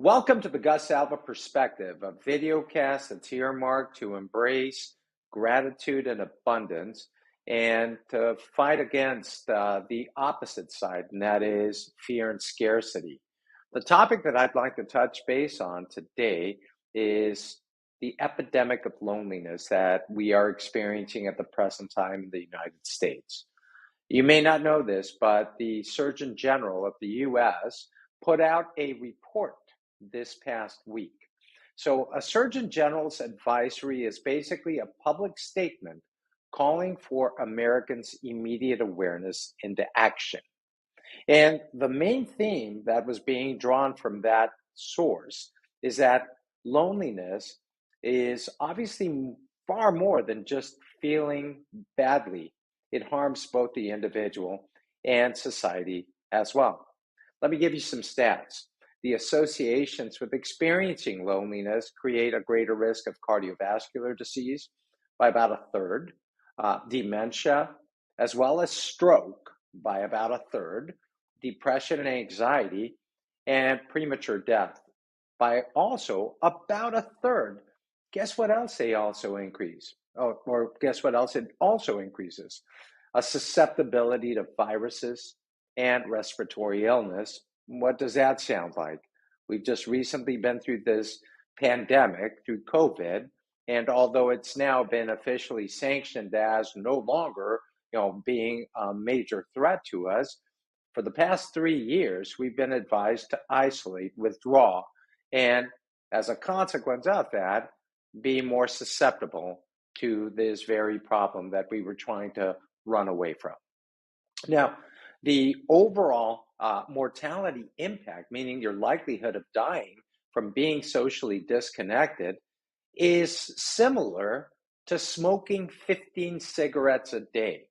Welcome to the Gus Alva Perspective, a videocast that's earmarked to embrace gratitude and abundance and to fight against the opposite side, and that is fear and scarcity. The topic that I'd like to touch base on today is the epidemic of loneliness that we are experiencing at the present time in the United States. You may not know this, but the Surgeon General of the US put out a report this past week. So, a Surgeon General's advisory is basically a public statement calling for Americans' immediate awareness into action. And the main theme that was being drawn from that source is that loneliness is obviously far more than just feeling badly. It harms both the individual and society as well. Let me give you some stats. The associations with experiencing loneliness create a greater risk of cardiovascular disease by about a third, dementia, as well as stroke by about a third, depression and anxiety, and premature death by also about a third. Guess what else they also increase? Or guess what else it also increases? A susceptibility to viruses and respiratory illness. What does that sound like? We've just recently been through this pandemic, through COVID, and although it's now been officially sanctioned as no longer, being a major threat to us, for the past 3 years, we've been advised to isolate, withdraw, and as a consequence of that, be more susceptible to this very problem that we were trying to run away from. Now, the overall mortality impact, meaning your likelihood of dying from being socially disconnected, is similar to smoking 15 cigarettes a day.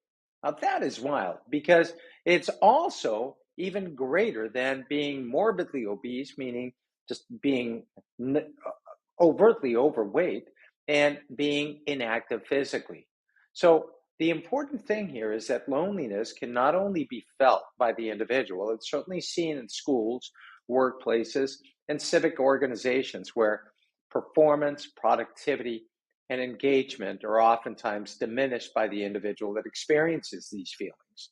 Now, that is wild because it's also even greater than being morbidly obese, meaning just being overtly overweight and being inactive physically. So, the important thing here is that loneliness can not only be felt by the individual, it's certainly seen in schools, workplaces, and civic organizations where performance, productivity, and engagement are oftentimes diminished by the individual that experiences these feelings.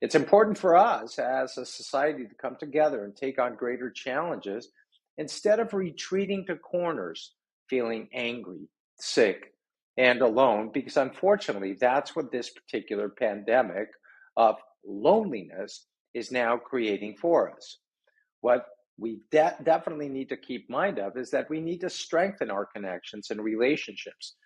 It's important for us as a society to come together and take on greater challenges instead of retreating to corners, feeling angry, sick, and alone, because unfortunately, that's what this particular pandemic of loneliness is now creating for us. What we definitely need to keep mind of is that we need to strengthen our connections and relationships.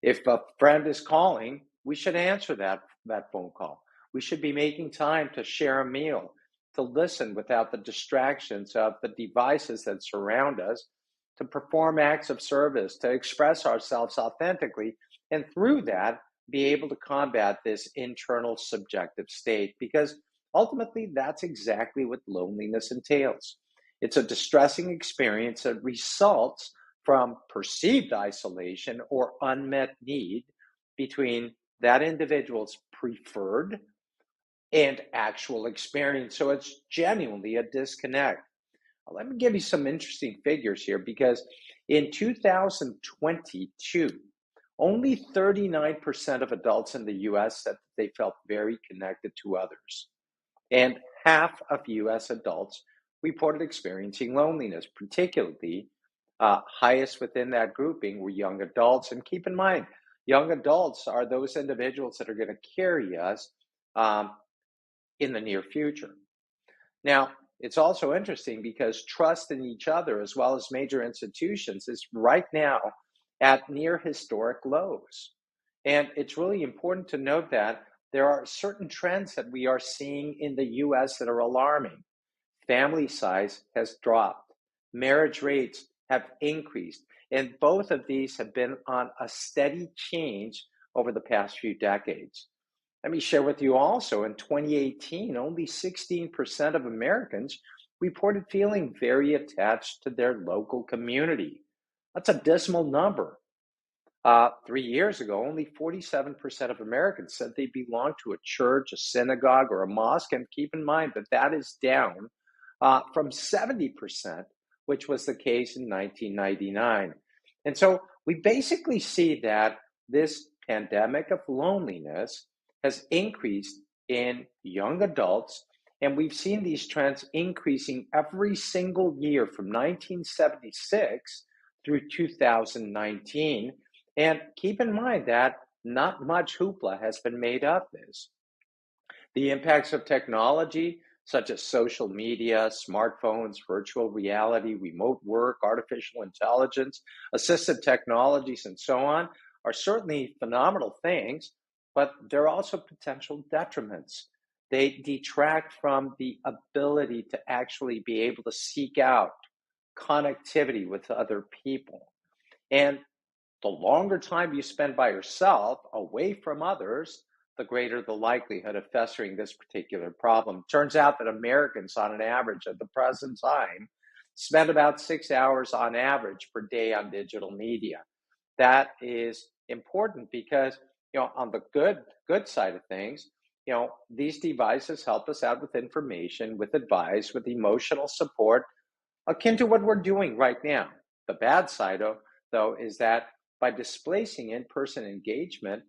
If a friend is calling, we should answer that phone call. We should be making time to share a meal, to listen without the distractions of the devices that surround us, to perform acts of service, to express ourselves authentically, and through that, be able to combat this internal subjective state, because ultimately that's exactly what loneliness entails. It's a distressing experience that results from perceived isolation or unmet need between that individual's preferred and actual experience. So it's genuinely a disconnect. Let me give you some interesting figures here because in 2022, only 39% of adults in the US said that they felt very connected to others. And half of US adults reported experiencing loneliness, particularly highest within that grouping were young adults. And keep in mind, young adults are those individuals that are going to carry us in the near future. Now, it's also interesting because trust in each other, as well as major institutions, is right now at near historic lows. And it's really important to note that there are certain trends that we are seeing in the US that are alarming. Family size has dropped, marriage rates have increased, and both of these have been on a steady change over the past few decades. Let me share with you also, in 2018, only 16% of Americans reported feeling very attached to their local community. That's a dismal number. 3 years ago, only 47% of Americans said they belonged to a church, a synagogue, or a mosque. And keep in mind that that is down from 70% which was the case in 1999. And so we basically see that this pandemic of loneliness has increased in young adults, and we've seen these trends increasing every single year from 1976 through 2019. And keep in mind that not much hoopla has been made of this. The impacts of technology, such as social media, smartphones, virtual reality, remote work, artificial intelligence, assistive technologies, and so on, are certainly phenomenal things, but they're also potential detriments. They detract from the ability to actually be able to seek out connectivity with other people. And the longer time you spend by yourself, away from others, the greater the likelihood of festering this particular problem. Turns out that Americans, on an average at the present time, spend about 6 hours on average per day on digital media. That is important because, on the good side of things, these devices help us out with information, with advice, with emotional support, akin to what we're doing right now. The bad side, though, is that by displacing in-person engagement,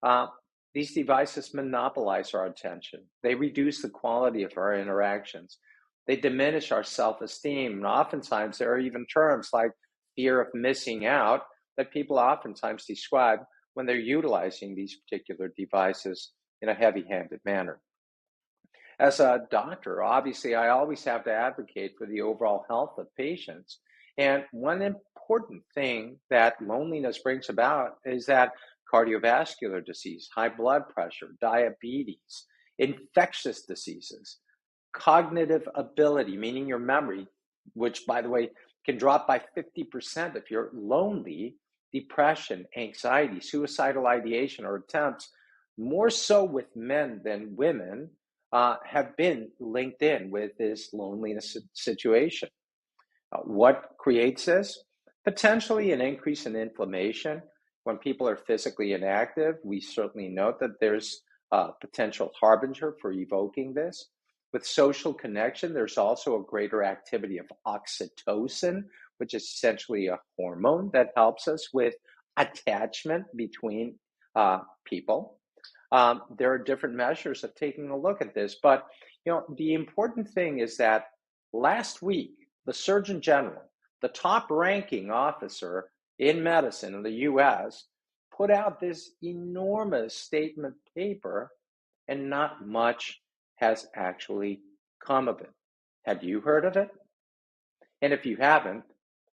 uh, these devices monopolize our attention. They reduce the quality of our interactions. They diminish our self-esteem. And oftentimes, there are even terms like fear of missing out that people oftentimes describe when they're utilizing these particular devices in a heavy-handed manner. As a doctor, obviously, I always have to advocate for the overall health of patients. And one important thing that loneliness brings about is that cardiovascular disease, high blood pressure, diabetes, infectious diseases, cognitive ability, meaning your memory, which, by the way, can drop by 50% if you're lonely, depression, anxiety, suicidal ideation, or attempts, more so with men than women, have been linked in with this loneliness situation. What creates this? Potentially an increase in inflammation. When people are physically inactive, we certainly note that there's a potential harbinger for evoking this. With social connection, there's also a greater activity of oxytocin, which is essentially a hormone that helps us with attachment between people. There are different measures of taking a look at this, but the important thing is that last week, the Surgeon General, the top ranking officer in medicine in the US, put out this enormous statement paper, and not much has actually come of it. Have you heard of it? And if you haven't,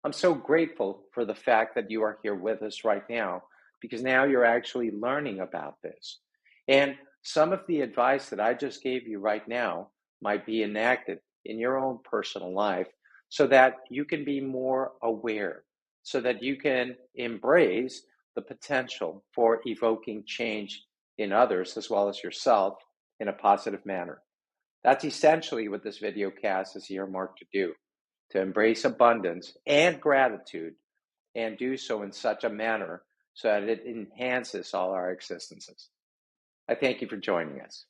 I'm so grateful for the fact that you are here with us right now, because now you're actually learning about this. And some of the advice that I just gave you right now might be enacted in your own personal life so that you can be more aware, so that you can embrace the potential for evoking change in others as well as yourself in a positive manner. That's essentially what this video cast is earmarked to do, to embrace abundance and gratitude, and do so in such a manner so that it enhances all our existences. I thank you for joining us.